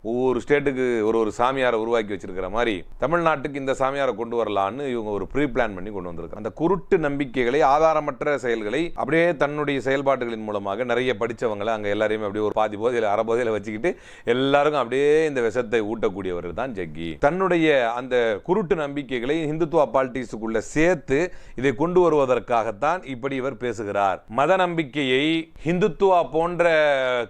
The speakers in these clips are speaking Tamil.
ஒவ்வொரு ஸ்டேட்டுக்கு ஒரு சாமியாரை உருவாக்கி வச்சிருக்கிற மாதிரி தமிழ்நாட்டுக்கு இந்த சாமியாரை கொண்டு வரலான்னு இவங்க ஒரு ப்ரீ பிளான் பண்ணி கொண்டு வந்திருக்காங்க. அந்த குருட்டு நம்பிக்கைகளை, ஆதாரமற்ற செயல்களை அப்படியே தன்னுடைய செயல்பாடுகளின் மூலமாக நிறைய படித்தவங்களை அங்கே எல்லாரையுமே அப்படியே ஒரு பாதி போதையில் அரை போதையில் வச்சுக்கிட்டு எல்லாருக்கும் அப்படியே இந்த விஷத்தை ஊட்டக்கூடியவர் தான் ஜக்கி. தன்னுடைய அந்த குருட்டு நம்பிக்கைகளை இந்துத்துவா பாலிட்டிக்ஸுக்குள்ள சேர்த்து இதை கொண்டு வருவதற்காகத்தான் இப்படி இவர் பேசுகிறார். மத நம்பிக்கையை இந்துத்துவா போன்ற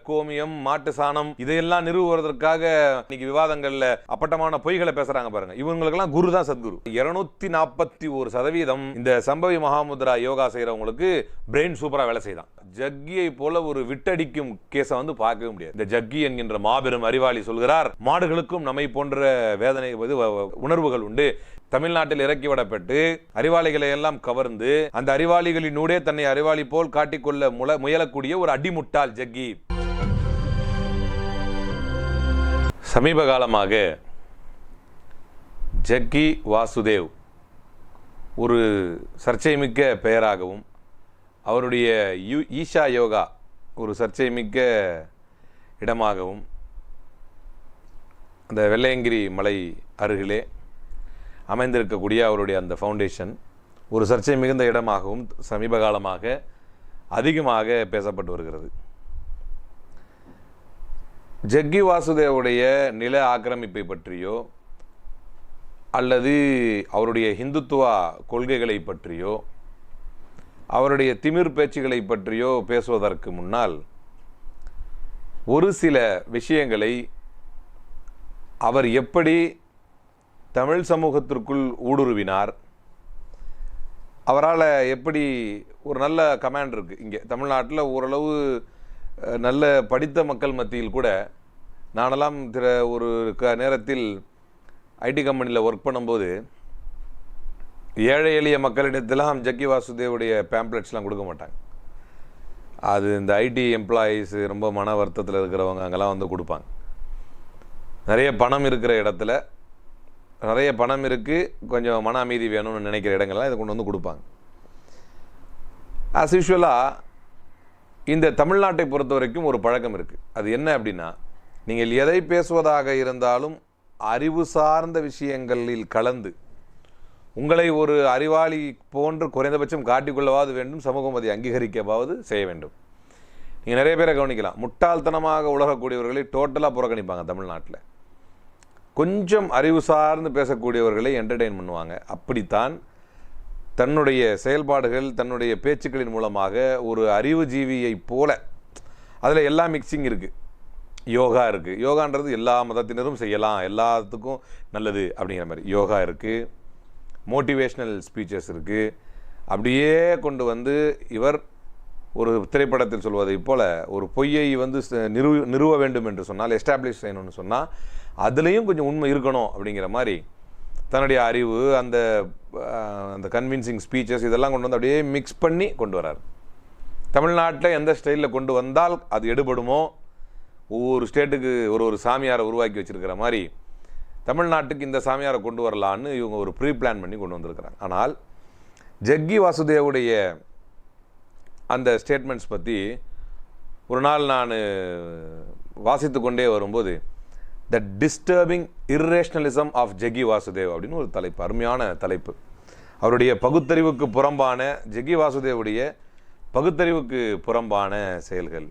கோமியம், மாட்டு சாணம் இதையெல்லாம் நிறுவுவதற்காக இன்னைக்கு விவாதங்கள்ல அப்பட்டமான பொய்களை பேசுறாங்க பாருங்க. இவங்களுக்கெல்லாம் குரு தான் சத்குரு. 241% இந்த சம்பவி மகாமுத்ரா யோகா செய்யறவங்களுக்கு பிரெயின் சூப்பரா வேலை செய்தான். ஜக்கியை போல ஒரு விட்டடிக்கும் கேஸை பார்க்கவே முடியாது. இந்த ஜக்கி என்கின்ற மாபெரும் அறிவாளி சொல்கிறார், மாடுகளுக்கும் நம்மை போன்ற வேதனை உணர்வுகள் உண்டு. தமிழ்நாட்டில் இறக்கிவிடப்பட்டு அறிவாளிகளை எல்லாம் கவர்ந்து அந்த அறிவாளிகளினூடே தன்னை அறிவாளி போல் காட்டிக்கொள்ள முயலக்கூடிய ஒரு அடிமுட்டாள் ஜக்கி. சமீப காலமாக ஜக்கி வாசுதேவ் ஒரு சர்ச்சைமிக்க பெயராகவும், அவருடைய ஈஷா யோகா ஒரு சர்ச்சைமிக்க இடமாகவும், அந்த வெள்ளையங்கிரி மலை அருகிலே அமைந்திருக்கக்கூடிய அவருடைய அந்த ஃபவுண்டேஷன் ஒரு சர்ச்சை மிகுந்த இடமாகவும் சமீப காலமாக அதிகமாக பேசப்பட்டு வருகிறது. ஜக்கி வாசுதேவுடைய நில ஆக்கிரமிப்பை பற்றியோ அல்லது அவருடைய இந்துத்துவா கொள்கைகளை பற்றியோ அவருடைய திமிர் பேச்சுகளை பற்றியோ பேசுவதற்கு முன்னால் ஒரு சில விஷயங்களை அவர் எப்படி தமிழ் சமூகத்திற்குள் ஊடுருவினார், அவரால் எப்படி ஒரு நல்ல கமாண்ட் இருக்குது. இங்கே தமிழ்நாட்டில் ஓரளவு நல்ல படித்த மக்கள் மத்தியில் கூட, நானெல்லாம் ஒரு நேரத்தில் ஐடி கம்பெனியில் ஒர்க் பண்ணும்போது ஏழை எளிய மக்களிடத்தெல்லாம் ஜக்கி வாசுதேவுடைய பேம்ப்ளெட்ஸ்லாம் கொடுக்க மாட்டாங்க. அது இந்த ஐடி எம்ப்ளாயீஸ் ரொம்ப மன வருத்தத்தில் இருக்கிறவங்க அங்கெல்லாம் கொடுப்பாங்க. நிறைய பணம் இருக்கிற இடத்துல, நிறைய பணம் இருக்குது, கொஞ்சம் மன அமைதி வேணும்னு நினைக்கிற இடங்கள்லாம் இதை கொண்டு கொடுப்பாங்க. ஆஸ் யூஷுவலாக இந்த தமிழ்நாட்டை பொறுத்த வரைக்கும் ஒரு பழக்கம் இருக்குது. அது என்ன அப்படின்னா, நீங்கள் எதை பேசுவதாக இருந்தாலும் அறிவு சார்ந்த விஷயங்களில் கலந்து உங்களை ஒரு அறிவாளி போன்று குறைந்தபட்சம் காட்டிக்கொள்ளவாது வேண்டும், சமூகம் அதை அங்கீகரிக்கவாவது செய்ய வேண்டும். நீங்கள் நிறைய பேரை கவனிக்கலாம், முட்டாள்தனமாக உலகக்கூடியவர்களை டோட்டலாக புறக்கணிப்பாங்க. தமிழ்நாட்டில் கொஞ்சம் அறிவு சார்ந்து பேசக்கூடியவர்களை என்டர்டெயின் பண்ணுவாங்க. அப்படித்தான் தன்னுடைய செயல்பாடுகள், தன்னுடைய பேச்சுக்களின் மூலமாக ஒரு அறிவுஜீவியை போல, அதில் எல்லா மிக்சிங் இருக்குது. யோகா இருக்குது, யோகான்றது எல்லா மதத்தினரும் செய்யலாம், எல்லாத்துக்கும் நல்லது அப்படிங்கிற மாதிரி யோகா இருக்குது. மோட்டிவேஷ்னல் ஸ்பீச்சஸ் இருக்குது. அப்படியே கொண்டு இவர் ஒரு திரைப்படத்தில் சொல்வதை போல் ஒரு பொய்யை நிறுவ வேண்டும் என்று சொன்னால், எஸ்டாப்ளிஷ் செய்யணும்னு சொன்னால் அதுலேயும் கொஞ்சம் உண்மை இருக்கணும் அப்படிங்கிற மாதிரி தன்னுடைய அறிவு, அந்த அந்த கன்வின்சிங் ஸ்பீச்சஸ் இதெல்லாம் கொண்டு அப்படியே மிக்ஸ் பண்ணி கொண்டு வரார். தமிழ்நாட்டில் எந்த ஸ்டைலில் கொண்டு வந்தால் அது எடுபடுமோ, ஒவ்வொரு ஸ்டேட்டுக்கு ஒரு சாமியாரை உருவாக்கி வச்சிருக்கிற மாதிரி தமிழ்நாட்டுக்கு இந்த சாமியாரை கொண்டு வரலான்னு இவங்க ஒரு ப்ரீ பிளான் பண்ணி கொண்டு வந்திருக்கிறாங்க. ஆனால் ஜக்கி வாசுதேவுடைய அந்த ஸ்டேட்மெண்ட்ஸ் பற்றி ஒரு நாள் நான் வாசித்து கொண்டே வரும்போது, த டிஸ்டர்பிங் இர்ரேஷனலிசம் ஆஃப் ஜக்கி வாசுதேவ் அப்படின்னு ஒரு தலைப்பு, அருமையான தலைப்பு. அவருடைய பகுத்தறிவுக்கு புறம்பான, ஜக்கி வாசுதேவுடைய பகுத்தறிவுக்கு புறம்பான செயல்கள்.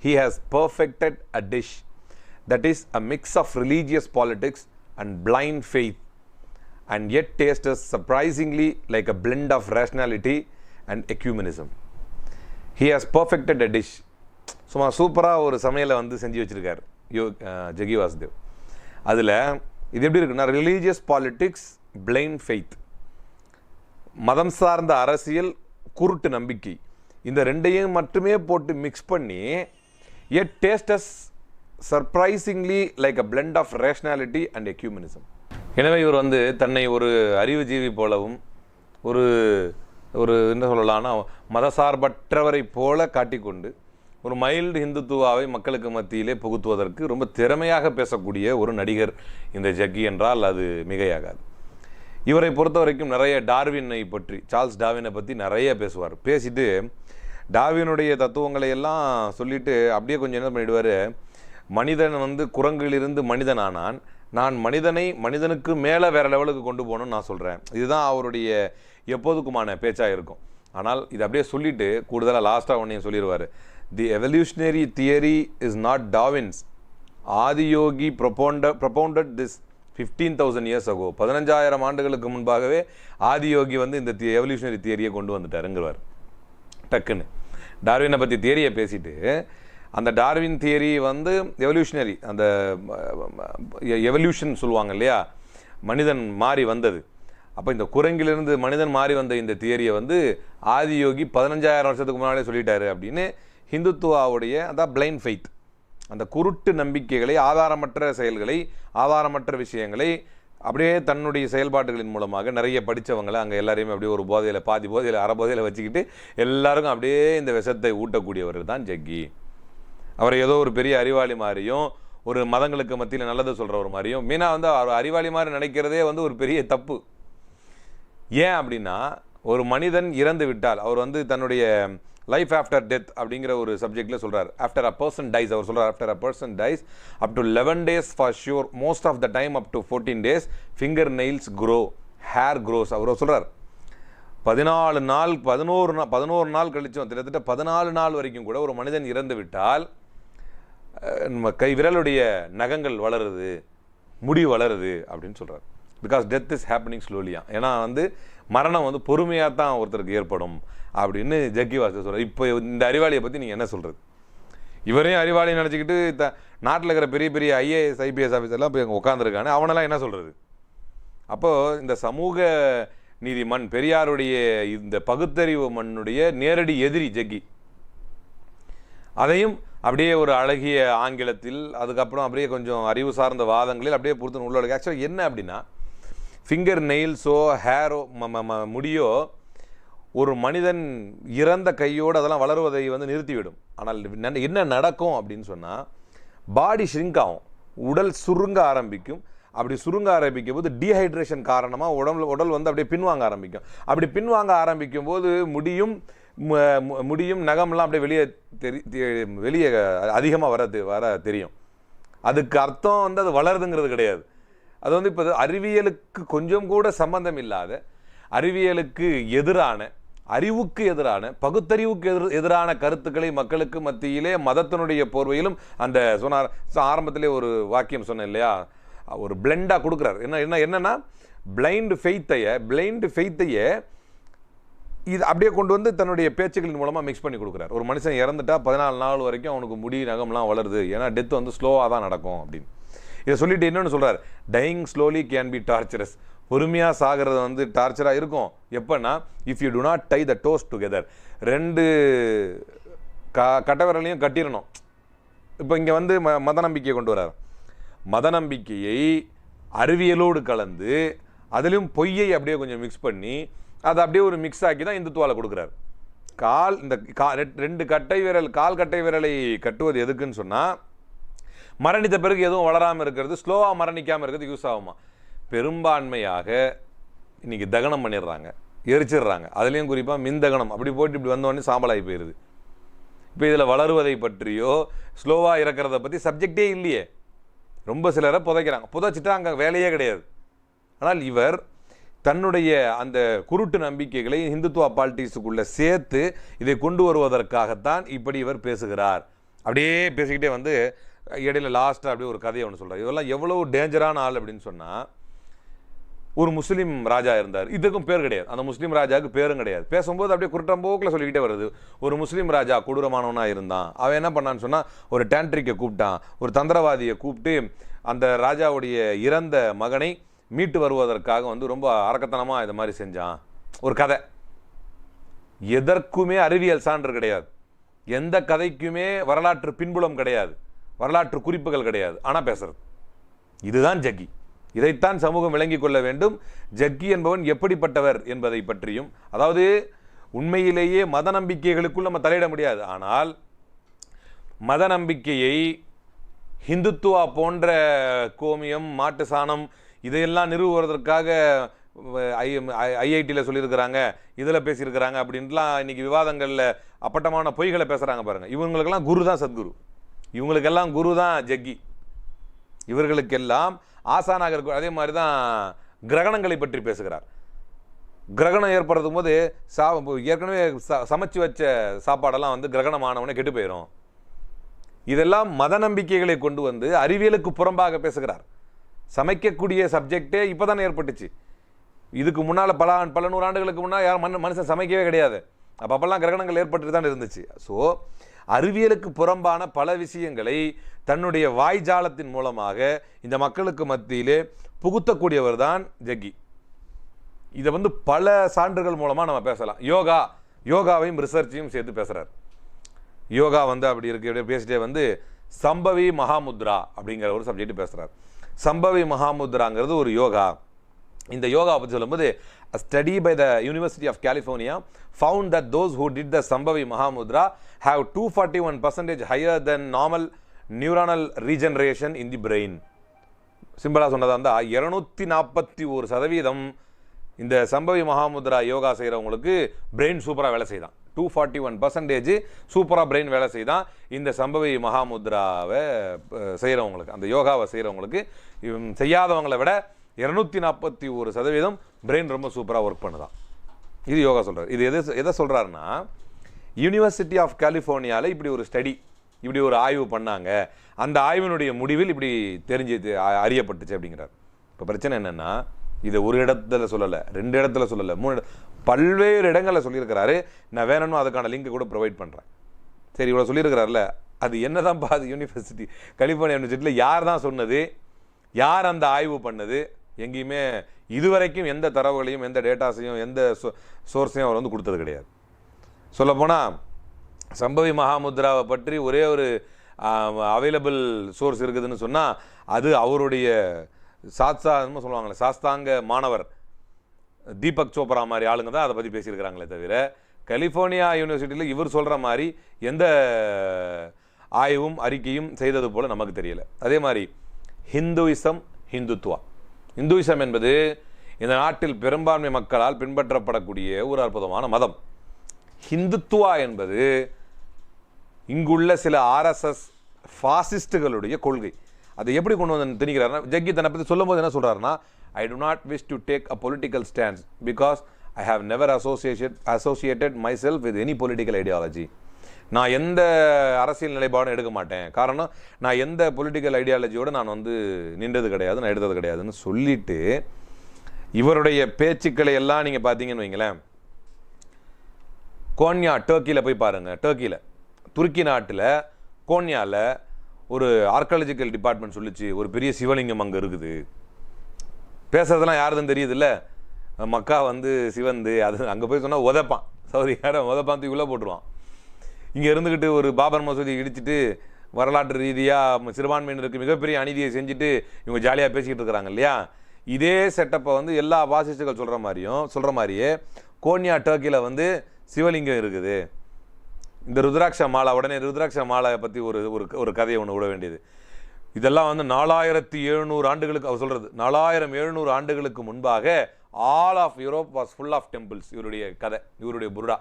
He has perfected a dish that is a mix of religious politics and blind faith, and yet tastes surprisingly like a blend of rationality and ecumenism. He has perfected a dish. சும்மா சூப்பராக ஒரு சமையலை செஞ்சு வச்சுருக்கார் ஜக்கி வாசுதேவ். அதில் இது எப்படி இருக்குன்னா, ரிலீஜியஸ் பாலிட்டிக்ஸ், பிளைண்ட் ஃபெய்த், மதம் சார்ந்த அரசியல், குருட்டு நம்பிக்கை, இந்த ரெண்டையும் மட்டுமே போட்டு மிக்ஸ் பண்ணி yet tastes us surprisingly like a blend of rationality and ecumenism. எனவே இவர் தன்னை ஒரு அறிவுஜீவி போலவும் ஒரு ஒரு என்ன சொல்லலாம்னா மதசார்பற்றவரை போல காட்டிக்கொண்டு ஒரு மைல்டு இந்துத்துவாவை மக்களுக்கு மத்தியிலே புகுத்துவதற்கு ரொம்ப திறமையாக பேசக்கூடிய ஒரு நடிகர் இந்த ஜக்கி என்றால் அது மிகையாகாது. இவரை பொறுத்த வரைக்கும் நிறைய டார்வினை பற்றி, சார்ல்ஸ் டார்வினை பற்றி நிறைய பேசுவார். பேசிட்டு டார்வினுடைய தத்துவங்களை எல்லாம் சொல்லிட்டு அப்படியே கொஞ்சம் என்ன பண்ணிடுவார், மனிதன் வந்து குரங்கிலிருந்து மனிதன் ஆனான், நான் மனிதனுக்கு மேலே வேறு லெவலுக்கு கொண்டு போகணும்னு நான் சொல்கிறேன். இதுதான் அவருடைய எப்போதுக்குமான பேச்சாக இருக்கும். ஆனால் இது அப்படியே சொல்லிவிட்டு கூடுதலாக லாஸ்ட்டாக ஒன்றையும் சொல்லிடுவார். The evolutionary theory is not Darwin's. Adiyogi propounded this 15,000 years ago. 15,000 ஆண்டுகளுக்கு முன்பாகவே ஆதியோகி வந்து இந்த எவல்யூஷனரி தியரியை கொண்டு வந்துட்டாருங்கிறவர். டக்குன்னு டார்வினை பற்றி தியரியை பேசிட்டு, அந்த டார்வின் தியரி வந்து எவல்யூஷனரி, அந்த எவல்யூஷன் சொல்லுவாங்க இல்லையா, மனிதன் மாறி வந்தது. அப்போ இந்த குரங்கிலிருந்து மனிதன் மாறி வந்த இந்த தியரியை வந்து ஆதியோகி 15,000 வருஷத்துக்கு முன்னாடியே சொல்லிட்டாரு அப்படின்னு ஹிந்துத்துவாவுடைய அதான் பிளைண்ட் ஃபெய்த், அந்த குருட்டு நம்பிக்கைகளை, ஆதாரமற்ற செயல்களை, ஆதாரமற்ற விஷயங்களை அப்படியே தன்னுடைய செயல்பாடுகளின் மூலமாக நிறைய படித்தவங்களை அங்கே எல்லாரையுமே அப்படியே ஒரு போதையில், பாதி போதையில், அரை போதையில் வச்சுக்கிட்டு எல்லாருக்கும் அப்படியே இந்த விஷத்தை ஊட்டக்கூடியவர் தான் ஜக்கி. அவர் ஏதோ ஒரு பெரிய அறிவாளி மாதிரியும், ஒரு மதங்களுக்கு மத்தியில் நல்லது சொல்கிறவர் மாதிரியும், மீனாக வந்து அவர் அறிவாளி மாதிரி நினைக்கிறதே வந்து ஒரு பெரிய தப்பு. ஏன் அப்படின்னா, ஒரு மனிதன் இறந்து விட்டால், அவர் வந்து தன்னுடைய லைஃப் ஆஃப்டர் டெத் அப்படிங்கிற ஒரு சப்ஜெக்டில் சொல்கிறார். ஆஃப்டர் அ பர்சன் டைஸ், அவர் சொல்கிறார், after a person dies up to 11 days for sure, most of the time up to 14 days fingernails grow, hair grows. அவர் சொல்கிறார் 14 நாள் 11 நாள் கழிச்சும், கிட்டத்தட்ட 14 நாள் வரைக்கும் கூட ஒரு மனிதன் இறந்து விட்டால் நம்ம கை விரலுடைய நகங்கள் வளருது, முடி வளருது அப்படின்னு சொல்கிறார். பிகாஸ் டெத் இஸ் ஹேப்பனிங் ஸ்லோலியா. ஏன்னா வந்து மரணம் வந்து பொறுமையாக தான் ஒருத்தருக்கு ஏற்படும் அப்படின்னு ஜக்கி வாசு சொல்கிறார். இப்போ இந்த அறிவாளியை பற்றி நீங்கள் என்ன சொல்கிறது? இவரையும் அறிவாளியை நினச்சிக்கிட்டு நாட்டில் இருக்கிற பெரிய பெரிய ஐஏஎஸ் ஐபிஎஸ் ஆஃபீஸர்லாம் போய் அங்கே உட்காந்துருக்கானே, அவனெல்லாம் என்ன சொல்கிறது? அப்போது இந்த சமூக நீதி மண், பெரியாருடைய இந்த பகுத்தறிவு மண்ணுடைய நேரடி எதிரி ஜக்கி. அதையும் அப்படியே ஒரு அழகிய ஆங்கிலத்தில், அதுக்கப்புறம் அப்படியே கொஞ்சம் அறிவு சார்ந்த வாதங்களில் அப்படியே பொறுத்து உள்ள. ஆக்சுவலாக என்ன அப்படின்னா, ஃபிங்கர் நெயில்ஸோ ஹேரோ முடியோ ஒரு மனிதன் இறந்த கையோடு அதெல்லாம் வளருவதை வந்து நிறுத்திவிடும். ஆனால் என்ன நடக்கும் அப்படின்னு சொன்னால், பாடி ஷ்ரிங்க் ஆகும், உடல் சுருங்க ஆரம்பிக்கும். அப்படி சுருங்க ஆரம்பிக்கும் போது டீஹைட்ரேஷன் காரணமாக உடல் வந்து அப்படியே பின்வாங்க ஆரம்பிக்கும். அப்படி பின்வாங்க ஆரம்பிக்கும் போது முடியும் நகம்லாம் அப்படியே வெளியே அதிகமாக வர தெரியும். அதுக்கு அர்த்தம் வந்து அது வளருதுங்கிறது கிடையாது. அது வந்து இப்போ அறிவியலுக்கு கொஞ்சம் கூட சம்பந்தம் இல்லாத, அறிவியலுக்கு எதிரான, அறிவுக்கு எதிரான, பகுத்தறிவுக்கு எதிரான கருத்துக்களை மக்களுக்கு மத்தியிலே மதத்தினுடைய போர்வையிலும் அந்த சொன்னார். ஆரம்பத்திலே ஒரு வாக்கியம் சொன்னேன் இல்லையா, ஒரு பிளெண்டாக கொடுக்குறாரு. என்னன்னா பிளைண்ட் ஃபெய்த்தைய இது அப்படியே கொண்டு வந்து தன்னுடைய பேச்சுக்களின் மூலமாக மிக்ஸ் பண்ணி கொடுக்குறாரு. ஒரு மனுஷன் இறந்துட்டா 14 நாள் வரைக்கும் அவனுக்கு முடி நகம்லாம் வளருது, ஏன்னா டெத் வந்து ஸ்லோவாக தான் நடக்கும் அப்படின்னு இதை சொல்லிட்டு இன்னொன்று சொல்கிறார், dying slowly can be torturous. பொறுமையாக சாகிறது வந்து டார்ச்சராக இருக்கும். எப்போன்னா, if you do not tie the toes together, 2 கட்டை விரலையும் கட்டிடணும். இப்போ இங்கே வந்து மத நம்பிக்கையை கொண்டு வர்றார். மத நம்பிக்கையை அறிவியலோடு கலந்து அதிலும் பொய்யை அப்படியே கொஞ்சம் மிக்ஸ் பண்ணி அதை அப்படியே ஒரு மிக்ஸ் ஆக்கி தான் இந்துத்துவாவில் கொடுக்குறாரு. இந்த 2 கட்டை விரல், கால் கட்டை விரலை கட்டுவது எதுக்குன்னு சொன்னால், மரணித்த பிறகு எதுவும் வளராமல் இருக்கிறது, ஸ்லோவாக மரணிக்காமல் இருக்கிறது யூஸ் ஆகுமா. பெரும்பான்மையாக இன்றைக்கி தகனம் பண்ணிடுறாங்க, எரிச்சிடுறாங்க. அதுலேயும் குறிப்பாக மின்தகனம் அப்படி போட்டு இப்படி வந்தோடனே சாம்பலாகி போயிடுது. இப்போ இதில் வளருவதை பற்றியோ ஸ்லோவாக இறக்கிறத பற்றி சப்ஜெக்டே இல்லையே. ரொம்ப சிலரை புதைக்கிறாங்க, புதைச்சிட்டா அங்கே வேலையே கிடையாது. ஆனால் இவர் தன்னுடைய அந்த குருட்டு நம்பிக்கைகளை இந்துத்துவா பாலிட்டிக்ஸுக்குள்ளே சேர்த்து இதை கொண்டு வருவதற்காகத்தான் இப்படி இவர் பேசுகிறார். அப்படியே பேசிக்கிட்டே வந்து இடையில லாஸ்ட்டாக அப்படியே ஒரு கதையை ஒன்று சொல்கிறார். இதெல்லாம் எவ்வளோ டேஞ்சரான ஆள் அப்படின்னு சொன்னால், ஒரு முஸ்லீம் ராஜா இருந்தார், இதுக்கும் பேர் கிடையாது, அந்த முஸ்லீம் ராஜாவுக்கு பேரும் கிடையாது. பேசும்போது அப்படியே குருட்டம்போக்கில் சொல்லிக்கிட்டே வருது. ஒரு முஸ்லீம் ராஜா கொடூரமானவனாக இருந்தான். அவன் என்ன பண்ணான்னு சொன்னால், ஒரு டேண்ட்ரிக்கை கூப்பிட்டான், ஒரு தந்திரவாதியை கூப்பிட்டு அந்த ராஜாவுடைய இறந்த மகனை மீட்டு வருவதற்காக வந்து ரொம்ப அரக்கத்தனமாக இது மாதிரி செஞ்சான். ஒரு கதை. எதற்குமே அறிவியல் சான்று கிடையாது, எந்த கதைக்குமே வரலாற்று பின்புலம் கிடையாது, வரலாற்று குறிப்புகள் கிடையாது, ஆனால் பேசுறது. இதுதான் ஜக்கி. இதைத்தான் சமூகம் விளங்கிக் கொள்ள வேண்டும். ஜக்கி என்பவன் எப்படிப்பட்டவர் என்பதை பற்றியும், அதாவது உண்மையிலேயே மத நம்பிக்கைகளுக்குள் நம்ம தலையிட முடியாது, ஆனால் மத நம்பிக்கையை ஹிந்துத்துவா போன்ற கோமியம், மாட்டு சாணம் இதையெல்லாம் நிறுவுவதற்காக ஐஐடியில் சொல்லியிருக்கிறாங்க, இதில் பேசியிருக்கிறாங்க அப்படின்லாம் இன்றைக்கி விவாதங்களில் அப்பட்டமான பொய்களை பேசுகிறாங்க பாருங்கள். இவங்களுக்கெல்லாம் குரு தான் சத்குரு. இவங்களுக்கெல்லாம் குரு தான் ஜக்கி. இவர்களுக்கெல்லாம் ஆசானாக இருக்கும். அதே மாதிரி தான் கிரகணங்களை பற்றி பேசுகிறார். கிரகணம் ஏற்படுத்தும் போது ஏற்கனவே சமைச்சு வச்ச சாப்பாடெல்லாம் வந்து கிரகணமானவனே கெட்டு போயிடும். இதெல்லாம் மத நம்பிக்கைகளை கொண்டு வந்து அறிவியலுக்கு புறம்பாக பேசுகிறார். சமைக்கக்கூடிய சப்ஜெக்டே இப்போ தானே ஏற்பட்டுச்சு. இதுக்கு முன்னால் பல நூறாண்டுகளுக்கு முன்னால் யாரும் மனுஷன் சமைக்கவே கிடையாது. அப்போல்லாம் கிரகணங்கள் ஏற்பட்டு தான் இருந்துச்சு. ஸோ அறிவியலுக்கு புறம்பான பல விஷயங்களை தன்னுடைய வாய்ஜாலத்தின் மூலமாக இந்த மக்களுக்கு மத்தியிலே புகுத்தக்கூடியவர் தான் ஜக்கி. இதை வந்து பல சான்றுகள் மூலமாக நம்ம பேசலாம். யோகாவையும் ரிசர்ச்சையும் சேர்த்து பேசுகிறார். யோகா வந்து அப்படி இருக்கு பேசிட்டே வந்து சம்பவி மகாமுத்ரா அப்படிங்கிற ஒரு சப்ஜெக்ட் பேசுகிறார். சம்பவி மகாமுத்ராங்கிறது ஒரு யோகா. இந்த யோகா பற்றி சொல்லும்போது a study by the University of California found that those who did the Sambhavi Mahamudra have 241% higher than normal neuronal regeneration in the brain. சிம்பிளா சொன்னதா இருந்தா 241% இந்த சம்பவி மகாமுத்ரா யோகா செய்கிறவங்களுக்கு பிரெயின் சூப்பராக வேலை செய்தான். 241% சூப்பராக பிரெயின் வேலை செய்தான் இந்த சம்பவி மகாமுத்ராவை செய்கிறவங்களுக்கு. அந்த யோகாவை செய்கிறவங்களுக்கு செய்யாதவங்களை விட 241% பிரெயின் ரொம்ப சூப்பராக ஒர்க் பண்ணுதான். இது யோகா சொல்கிறார். இது எதை சொல்கிறாருன்னா, யூனிவர்சிட்டி ஆஃப் கலிஃபோர்னியாவில் இப்படி ஒரு ஸ்டடி, இப்படி ஒரு ஆய்வு பண்ணாங்க. அந்த ஆய்வினுடைய முடிவில் இப்படி அறியப்பட்டுச்சு அப்படிங்கிறார். இப்போ பிரச்சனை என்னென்னா, இதை ஒரு இடத்துல சொல்லலை, 2 இடத்துல சொல்லலை, 3 பல்வேறு இடங்களில் சொல்லியிருக்கிறாரு. நான் வேணும்னு அதுக்கான லிங்க் கூட ப்ரொவைட் பண்ணுறேன். சரி, இவ்வளோ சொல்லியிருக்கிறார்ல, அது என்ன தான் பாது யூனிவர்சிட்டி கலிஃபோர்னியா யூனிவர்சிட்டியில் யார் தான் சொன்னது, யார் அந்த ஆய்வு பண்ணது, எங்கேயுமே இதுவரைக்கும் எந்த தரவுகளையும் எந்த டேட்டாஸையும் எந்த சோர்ஸையும் அவர் வந்து கொடுத்தது கிடையாது. சொல்லப்போனால் சம்பவி மகாமுத்ராவை பற்றி ஒரே ஒரு அவைலபிள் சோர்ஸ் இருக்குதுன்னு சொன்னால் அது அவருடைய சொல்லுவாங்களே சாஸ்தாங்க மாணவர் தீபக் சோப்ரா மாதிரி ஆளுங்க தான் அதை பற்றி பேசியிருக்கிறாங்களே தவிர கலிஃபோர்னியா யூனிவர்சிட்டியில் இவர் சொல்கிற மாதிரி எந்த ஆய்வும் அறிக்கையும் செய்தது போல் நமக்கு தெரியலை. அதே மாதிரி ஹிந்துத்துவா என்பது இந்த நாட்டில் பெரும்பான்மை மக்களால் பின்பற்றப்படக்கூடிய ஒரு அற்புதமான மதம். ஹிந்துத்துவா என்பது இங்குள்ள சில ஆர்எஸ்எஸ் ஃபாசிஸ்டுகளுடைய கொள்கை. அதை எப்படி கொண்டு வந்து திணிக்கிறாருன்னா, ஜக்கி தன்னை பற்றி சொல்லும் போது என்ன சொல்கிறாருன்னா, I do not wish to take a political stance because I have never associated myself with any political ideology. நான் எந்த அரசியல் நிலைப்பாடும் எடுக்க மாட்டேன். காரணம், நான் எந்த பொலிட்டிக்கல் ஐடியாலஜியோடு நான் வந்து நின்றது கிடையாது, நான் எடுத்தது கிடையாதுன்னு சொல்லிட்டு இவருடைய பேச்சுக்களை எல்லாம் நீங்கள் பார்த்தீங்கன்னு வைங்களேன். கோன்யா டர்க்கியில் போய் பாருங்கள். துருக்கி நாட்டில் கோன்யாவில் ஒரு ஆர்காலஜிக்கல் டிபார்ட்மெண்ட் சொல்லிச்சு ஒரு பெரிய சிவலிங்கம் அங்கே இருக்குது. பேசுறதெல்லாம் யாருதுன்னு தெரியுதுல்ல, மக்கா வந்து சிவந்து அது அங்கே போய் சொன்னால் உதைப்பான், சௌரியாரம் உதைப்பான், தூக்கி உள்ளே போட்டுருவான். இங்கே இருந்துக்கிட்டு ஒரு பாபர் மசூதி இடிச்சிட்டு வரலாற்று ரீதியாக சிறுபான்மையினருக்கு மிகப்பெரிய அநீதியை செஞ்சுட்டு இவங்க ஜாலியாக பேசிக்கிட்டு இருக்கிறாங்க இல்லையா. இதே செட்டப்பை வந்து எல்லா பாசிஸ்டுகள் சொல்கிற மாதிரியே கோன்யா டர்க்கியில் வந்து சிவலிங்கம் இருக்குது. இந்த ருத்ராட்ச மாலா, உடனே ருத்ராட்ச மாலையை பற்றி ஒரு கதையை ஒன்று விட வேண்டியது. இதெல்லாம் வந்து 4700 ஆண்டுகளுக்கு அவர் சொல்கிறது, 4700 ஆண்டுகளுக்கு முன்பாக all of Europe was full of temples. இவருடைய கதை, இவருடைய புருடா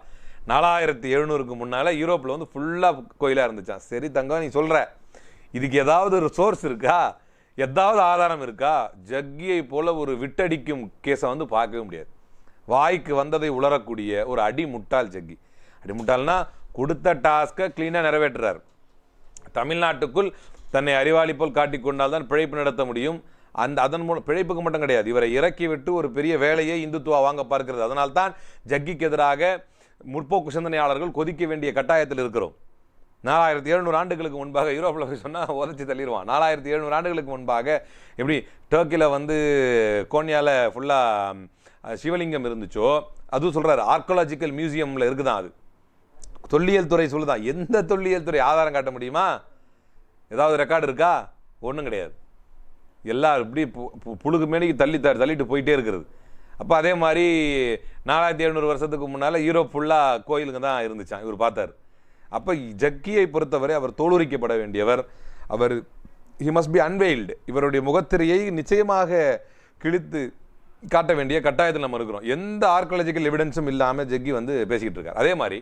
4700க்கு முன்னால் யூரோப்பில் வந்து ஃபுல்லாக கோயிலாக இருந்துச்சான். சரி தங்கம், நீ சொல்கிற இதுக்கு ஏதாவது ஒரு சோர்ஸ் இருக்கா, ஏதாவது ஆதாரம் இருக்கா? ஜக்கியை போல் ஒரு விட்டடிக்கும் கேஸை வந்து பார்க்கவே முடியாது. வாய்க்கு வந்ததை உளரக்கூடிய ஒரு அடிமுட்டாள் ஜக்கி. அடிமுட்டாள்னா கொடுத்த டாஸ்கை க்ளீனாக நிறைவேற்றுறார். தமிழ்நாட்டுக்குள் தன்னை அறிவாளி போல் காட்டிக்கொண்டால் தான் பிழைப்பு நடத்த முடியும். அதன் மூலம் பிழைப்புக்கு மட்டும் கிடையாது, இவரை இறக்கி விட்டு ஒரு பெரிய வேலையை இந்துத்துவா வாங்க பார்க்கிறது. அதனால்தான் ஜக்கிக்கு எதிராக முற்போக்கு சிந்தனையாளர்கள் கொதிக்க வேண்டிய கட்டாயத்தில் இருக்கிறோம். 4700 ஆண்டுகளுக்கு முன்பாக யூரோப்பில் போய் சொன்னால் உதச்சி தள்ளிடுவான். 4700 ஆண்டுகளுக்கு முன்பாக எப்படி டர்க்கியில் வந்து கோன்யாவில் ஃபுல்லாக சிவலிங்கம் இருந்துச்சோ, அதுவும் சொல்கிறார் ஆர்கியாலஜிக்கல் மியூசியமில் இருக்குதான். அது தொல்லியல் துறை சொல்லுதான். எந்த தொல்லியல் துறை ஆதாரம் காட்ட முடியுமா? ஏதாவது ரெக்கார்டு இருக்கா? ஒன்றும் கிடையாது. எல்லாம் இப்படி புழுகு மேனிக்கு தள்ளிட்டு போயிட்டே இருக்கிறது. அப்போ அதே மாதிரி 4700 வருஷத்துக்கு முன்னால் யூரோப் ஃபுல்லாக கோயிலுங்க தான் இருந்துச்சான். இவர் பார்த்தார். அப்போ ஜக்கியை பொறுத்தவரை அவர் தோலுரிக்கப்பட வேண்டியவர். அவர் ஹி மஸ்ட் பி அன்வெயில்டு. இவருடைய முகத்திரையை நிச்சயமாக கிழித்து காட்ட வேண்டிய கட்டாயத்தில் நம்ம இருக்கிறோம். எந்த ஆர்கியாலஜிக்கல் எவிடன்ஸும் இல்லாமல் ஜக்கி வந்து பேசிக்கிட்டு இருக்கார். அதே மாதிரி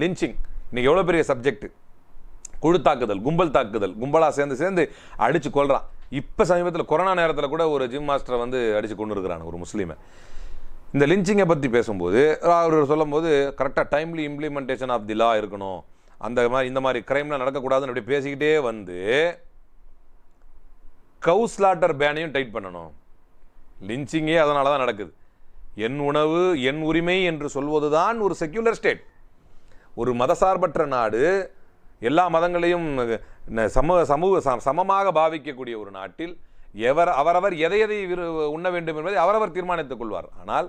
லின்ச்சிங் இன்னைக்கு எவ்வளோ பெரிய சப்ஜெக்ட். குழு தாக்குதல், கும்பல் தாக்குதல், கும்பலாக சேர்ந்து அடித்து கொள்கிறான். இப்போ சமீபத்தில் கொரோனா நேரத்தில் கூட ஒரு ஜிம் மாஸ்டரை வந்து அடித்து கொண்டு இருக்கிறாங்க ஒரு முஸ்லீமை. இந்த லிஞ்சிங்கை பற்றி பேசும்போது அவர் சொல்லும்போது கரெக்டாக டைம்லி இம்ப்ளிமெண்டேஷன் ஆஃப் தி லா இருக்கணும், அந்த மாதிரி இந்த மாதிரி கிரைம்லாம் நடக்கக்கூடாதுன்னு அப்படி பேசிக்கிட்டே வந்து கவு ஸ்லாட்டர் பேனையும் டைட் பண்ணணும். லிஞ்சிங்கே அதனால தான் நடக்குது. என் உணவு என் உரிமை என்று சொல்வது தான் ஒரு செக்யூலர் ஸ்டேட். ஒரு மதசார்பற்ற நாடு, எல்லா மதங்களையும் சமமாக பாவிக்கக்கூடிய ஒரு நாட்டில் அவரவர் எதை உண்ண வேண்டும் என்பதை அவரவர் தீர்மானித்துக் கொள்வார். ஆனால்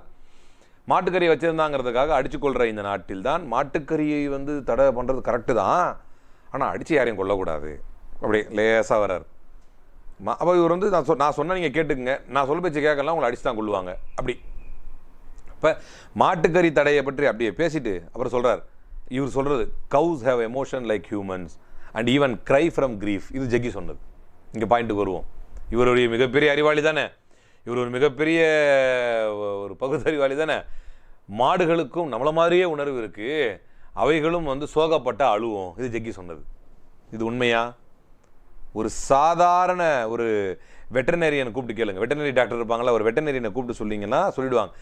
மாட்டுக்கறியை வச்சிருந்தாங்கிறதுக்காக அடிச்சு கொள்கிற இந்த நாட்டில் தான் மாட்டுக்கறியை வந்து தடை பண்ணுறது கரெக்டு தான், ஆனால் அடித்து யாரையும் கொள்ளக்கூடாது அப்படி லேசாக வர்றார். அப்போ இவர் வந்து நான் சொன்ன நீங்கள் கேட்டுக்குங்க, நான் சொல்ல பேச்சு கேட்கலாம், உங்களை அடிச்சு தான் கொள்ளுவாங்க அப்படி. இப்போ மாட்டுக்கறி தடையை பற்றி அப்படியே பேசிட்டு அப்புறம் சொல்கிறார், இவர் சொல்கிறது cows have emotion like humans and even cry from grief. இது ஜக்கி சொன்னது. இங்கே பாயிண்ட்டுக்கு வருவோம். இவருடைய மிகப்பெரிய அறிவாளி தானே, இவர் ஒரு மிகப்பெரிய ஒரு பகுத்தறிவாளி தானே. மாடுகளுக்கும் நம்மள மாதிரியே உணர்வு இருக்குது, அவைகளும் வந்து சோகப்பட்ட அழுவோம். இது ஜக்கி சொன்னது. இது உண்மையா? ஒரு சாதாரண ஒரு வெட்டரினரியனை கூப்பிட்டு கேளுங்க, வெட்டரினரி டாக்டர் இருப்பாங்களா, ஒரு வெட்டரினரியனை கூப்பிட்டு சொல்லிங்கன்னா சொல்லிடுவாங்க,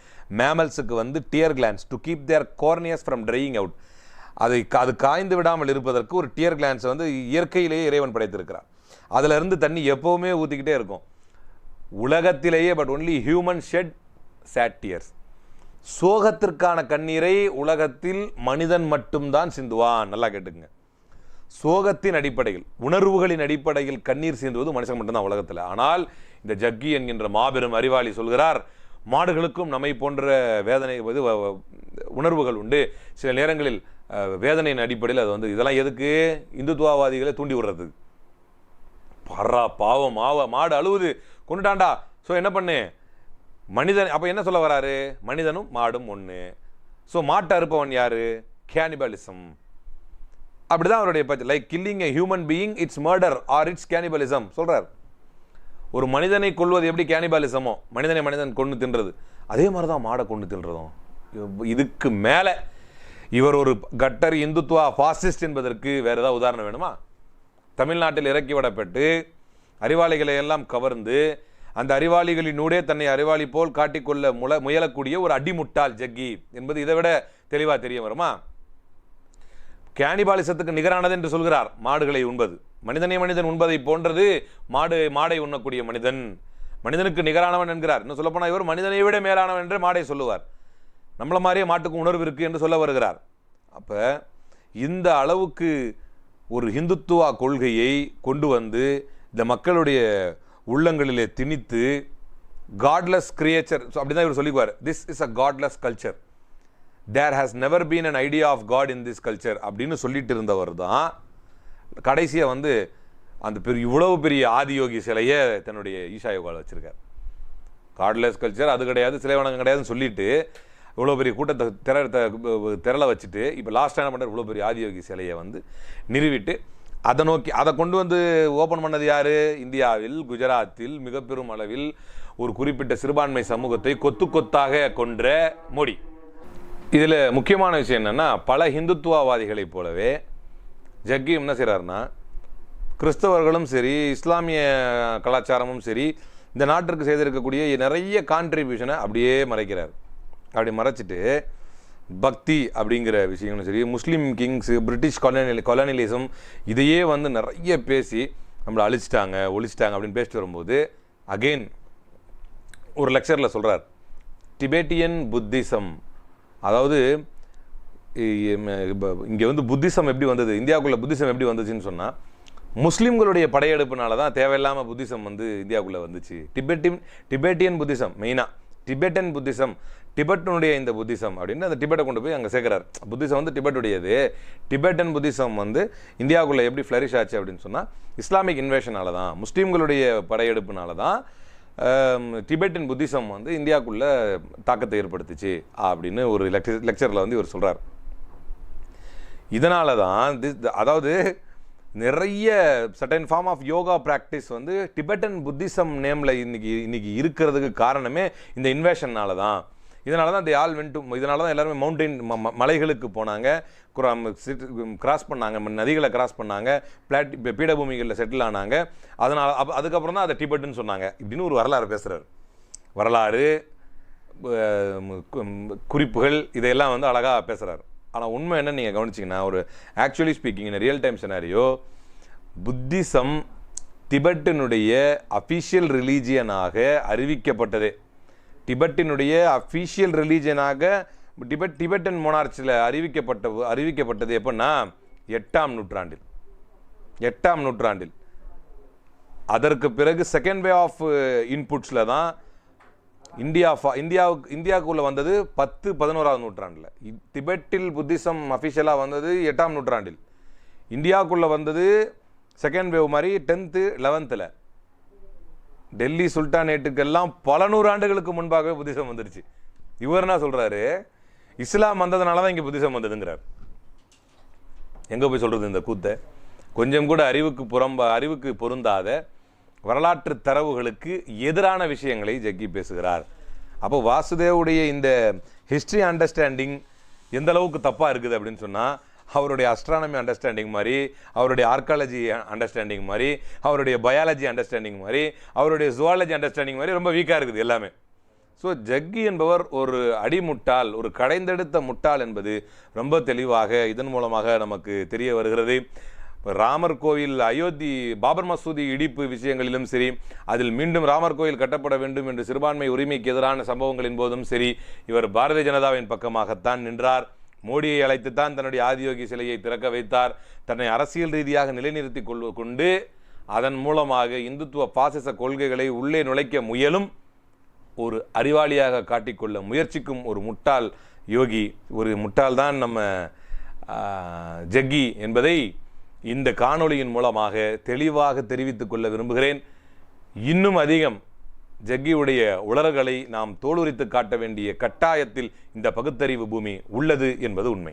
மேமல்ஸுக்கு வந்து tear glands to keep their corneas from drying out, அது காய்ந்து விடாமல் இருப்பதற்கு ஒரு டியர் கிளான்ஸை வந்து இயற்கையிலேயே இறைவன் படைத்திருக்கிறார். அதில் இருந்து தண்ணி எப்போவுமே ஊற்றிக்கிட்டே இருக்கும் உலகத்திலேயே. But only human shed sad tears. சோகத்திற்கான கண்ணீரை உலகத்தில் மனிதன் மட்டும்தான் சிந்துவான். நல்லா கேட்டுங்க. சோகத்தின் அடிப்படையில், உணர்வுகளின் அடிப்படையில் கண்ணீர் சிந்துவது மனுஷன் மட்டும்தான் உலகத்தில். ஆனால் இந்த ஜக்கி என்கின்ற மாபெரும் அறிவாளி சொல்கிறார், மாடுகளுக்கும் நம்மை போன்ற வேதனை உணர்வுகள் உண்டு. சில நேரங்களில் வேதனையின் அடிப்படையில் அது வந்து இதெல்லாம் எதுக்கு? இந்துத்துவவாதிகளை தூண்டி விடுறது. பாவம் மாடு அழுவுது, கொண்டுட்டாண்டா, ஸோ என்ன பண்ணு மனிதன். அப்போ என்ன சொல்ல வராரு? மனிதனும் மாடும் ஒன்று. ஸோ மாட்டை அறுப்பவன் யாரு? கேனிபலிசம். அப்படிதான் அவருடைய பட்சம். Like killing a human being it's murder or it's cannibalism சொல்றார். ஒரு மனிதனை கொல்வது எப்படி கேனிபாலிசமோ, மனிதன் கொண்டு தின்றது, அதே மாதிரி தான் மாடை கொண்டு தின்றதும். இதுக்கு மேலே இவர் ஒரு கட்டர் இந்துத்துவா ஃபாசிஸ்ட் என்பதற்கு வேறு ஏதாவது உதாரணம் வேணுமா? தமிழ்நாட்டில் இறக்கி விடப்பட்டு அறிவாளிகளை எல்லாம் கவர்ந்து அந்த அறிவாளிகளினூடே தன்னை அறிவாளி போல் காட்டிக்கொள்ள முயலக்கூடிய ஒரு அடிமுட்டால் ஜக்கி என்பது இதை விட தெளிவாக தெரிய வருமா? கேனிபாலிசத்துக்கு நிகரானது என்று சொல்கிறார் மாடுகளை உண்பது. மனிதன் உண்பதை போன்றது மாடை உண்ணக்கூடிய மனிதனுக்கு நிகரானவன் என்கிறார். இன்னும் சொல்லப்போனால் இவர் மனிதனை விட மேலானவன் என்று மாடை சொல்லுவார். நம்மள மாதிரியே மாட்டுக்கு உணர்வு இருக்கு என்று சொல்ல வருகிறார். அப்போ இந்த அளவுக்கு ஒரு ஹிந்துத்துவா கொள்கையை கொண்டு வந்து இந்த மக்களுடைய உள்ளங்களிலே திணித்து காட்லெஸ் கிரியேச்சர், அப்படிதான் இவர் சொல்லிக்குவார், this is a godless culture, there has never been an idea of God in this culture அப்படின்னு சொல்லிட்டு இருந்தவர் தான் கடைசியாக வந்து அந்த இவ்வளவு பெரிய ஆதியோகி சிலையை தன்னுடைய ஈஷா யோகாவில் வச்சுருக்கார். காட்லெஸ் கல்ச்சர் அது கிடையாது, சிலை வணக்கம் கிடையாதுன்னு சொல்லிட்டு இவ்வளோ பெரிய கூட்டத்தை திரள வச்சுட்டு இப்போ லாஸ்ட்டாக என்ன பண்ணுற, இவ்வளோ பெரிய ஆதியோகி சிலையை வந்து நிறுவிட்டு அதை கொண்டு வந்து ஓப்பன் பண்ணது யார்? இந்தியாவில் குஜராத்தில் மிக பெரும் அளவில் ஒரு குறிப்பிட்ட சிறுபான்மை சமூகத்தை கொத்தாக கொன்ற மோடி. இதில் முக்கியமான விஷயம் என்னென்னா, பல ஹிந்துத்துவவாதிகளைப் போலவே ஜக்கி என்ன செய்கிறாருன்னா, கிறிஸ்தவர்களும் சரி இஸ்லாமிய கலாச்சாரமும் சரி இந்த நாட்டிற்கு செய்திருக்கக்கூடிய நிறைய கான்ட்ரிபியூஷனை அப்படியே மறைக்கிறார். அப்படி மறைச்சிட்டு பக்தி அப்படிங்கிற விஷயங்களும் சரி, முஸ்லீம் கிங்ஸு, பிரிட்டிஷ் கொலனியலிசம் இதையே வந்து நிறைய பேசி நம்மளை ஒழிச்சிட்டாங்க அப்படின்னு பேசிட்டு வரும்போது அகெயின் ஒரு லெக்சரில் சொல்கிறார், டிபெட்டியன் புத்திசம், அதாவது இங்கே வந்து புத்திசம் எப்படி வந்தது, இந்தியாவுக்குள்ளே புத்திசம் எப்படி வந்துச்சுன்னு சொன்னால், முஸ்லீம்களுடைய படையெடுப்புனால தான் தேவையில்லாமல் புத்திசம் வந்து இந்தியாவுக்குள்ளே வந்துச்சு. டிபெட்டியன் புத்திசம், மெயினாக டிபெட்டன் புத்திசம், டிபெட்டனுடைய இந்த புத்திசம் அப்படின்னு அந்த டிபெட்டை கொண்டு போய் அங்கே சேர்க்குறார். புத்திசம் வந்து டிபெட்டுடையது, டிபெட்டன் புத்திசம் வந்து இந்தியாவுக்குள்ளே எப்படி ஃப்ளரிஷ் ஆச்சு அப்படின்னு சொன்னால் இஸ்லாமிக் இன்வேஷனால தான், முஸ்லீம்களுடைய படையெடுப்புனால தான் டிபெட்டன் புத்திசம் வந்து இந்தியாவுக்குள்ளே தாக்கத்தை ஏற்படுத்துச்சு அப்படின்னு ஒரு லெக்சரில் வந்து இவர் சொல்கிறார். இதனால தான் அதாவது நிறைய certain form of yoga practice வந்து டிபெட்டன் புத்திசம் நேமில் இன்னைக்கு இருக்கிறதுக்கு காரணமே இந்த இன்வேஷன்னால தான். இதனால தான் they all went to, இதனால தான் எல்லாருமே மவுண்டெயின் மலைகளுக்கு போனாங்க, கிராஸ் பண்ணாங்க, நதிகளை கிராஸ் பண்ணாங்க, பீடபூமிகளில் செட்டில் ஆனாங்க. அதனால் அதுக்கப்புறம் தான் அதை டிபெட்டுன்னு சொன்னாங்க இப்படின்னு ஒரு வரலாறு பேசுகிறார். வரலாறு குறிப்புகள் இதையெல்லாம் வந்து அழகாக பேசுகிறார். ஆனால் உண்மை என்ன நீங்கள் கவனிச்சிங்கன்னா, ஒரு actually speaking in real time scenario, Buddhism திபெட்டினுடைய அஃபிஷியல் ரிலீஜியனாக அறிவிக்கப்பட்டதே, டிபெட்டினுடைய அஃபிஷியல் ரிலீஜியனாக டிபெட்டன் மொனார்ச்சில் அறிவிக்கப்பட்டது எப்படின்னா 8ஆம் நூற்றாண்டில். அதற்கு பிறகு செகண்ட் வே ஆஃப் இன்புட்ஸில் தான் இந்தியாவுக்குள்ளே வந்தது 10-11ஆம் நூற்றாண்டில். திபெட்டில் புத்திசம் அஃபிஷியலாக வந்தது 8ஆம் நூற்றாண்டில். இந்தியாவுக்குள்ளே வந்தது செகண்ட் வேவ் மாதிரி 10th 11th. டெல்லி சுல்தானேட்டுக்கெல்லாம் பல நூறாண்டுகளுக்கு முன்பாகவே புத்திசம் வந்துருச்சு. இவர் என்ன சொல்கிறாரு, இஸ்லாம் வந்ததுனால தான் இங்கே புத்திசம் வந்ததுங்கிறார். எங்கே போய் சொல்கிறது இந்த கூத்தை? கொஞ்சம் கூட அறிவுக்கு பொருந்தாத வரலாற்று தரவுகளுக்கு எதிரான விஷயங்களை ஜக்கி பேசுகிறார். அப்போ வாசுதேவுடைய இந்த ஹிஸ்ட்ரி அண்டர்ஸ்டாண்டிங் எந்த அளவுக்கு தப்பாக இருக்குது அப்படின்னு சொன்னால், அவருடைய அஸ்ட்ரானமி அண்டர்ஸ்டாண்டிங் மாதிரி, அவருடைய ஆர்காலஜி அண்டர்ஸ்டாண்டிங் மாதிரி, அவருடைய பயாலஜி அண்டர்ஸ்டாண்டிங் மாதிரி, அவருடைய ஜுவாலஜி அண்டர்ஸ்டாண்டிங் மாதிரி ரொம்ப வீக்காக இருக்குது எல்லாமே. ஸோ ஜக்கி என்பவர் ஒரு அடிமுட்டாள், ஒரு கடைந்தெடுத்த முட்டாள் என்பது ரொம்ப தெளிவாக இதன் மூலமாக நமக்கு தெரிய வருகிறது. ராமர் கோயில், அயோத்தி பாபர் மசூதி இடிப்பு விஷயங்களிலும் சரி, அதில் மீண்டும் ராமர் கோயில் கட்டப்பட வேண்டும் என்று சிறுபான்மை உரிமைக்கு எதிரான சம்பவங்களின் போதும் சரி, இவர் பாரதிய ஜனதாவின் பக்கமாகத்தான் நின்றார். மோடியை அழைத்துத்தான் தன்னுடைய ஆதியோகி சிலையை திறக்க வைத்தார். தன்னை அரசியல் ரீதியாக நிலைநிறுத்தி கொண்டு அதன் மூலமாக இந்துத்துவ பாசிச கொள்கைகளை உள்ளே நுழைக்க முயலும் ஒரு அறிவாளியாக காட்டிக்கொள்ள முயற்சிக்கும் ஒரு முட்டாள் யோகி, ஒரு முட்டாள்தான் நம்ம ஜக்கி என்பதை இந்த காணொளியின் மூலமாக தெளிவாக தெரிவித்துக் கொள்ள விரும்புகிறேன். இன்னும் அதிகம் ஜக்கியுடைய உளறுகளை நாம் தோலுரித்து காட்ட வேண்டிய கட்டாயத்தில் இந்த பகுத்தறிவு பூமி உள்ளது என்பது உண்மை.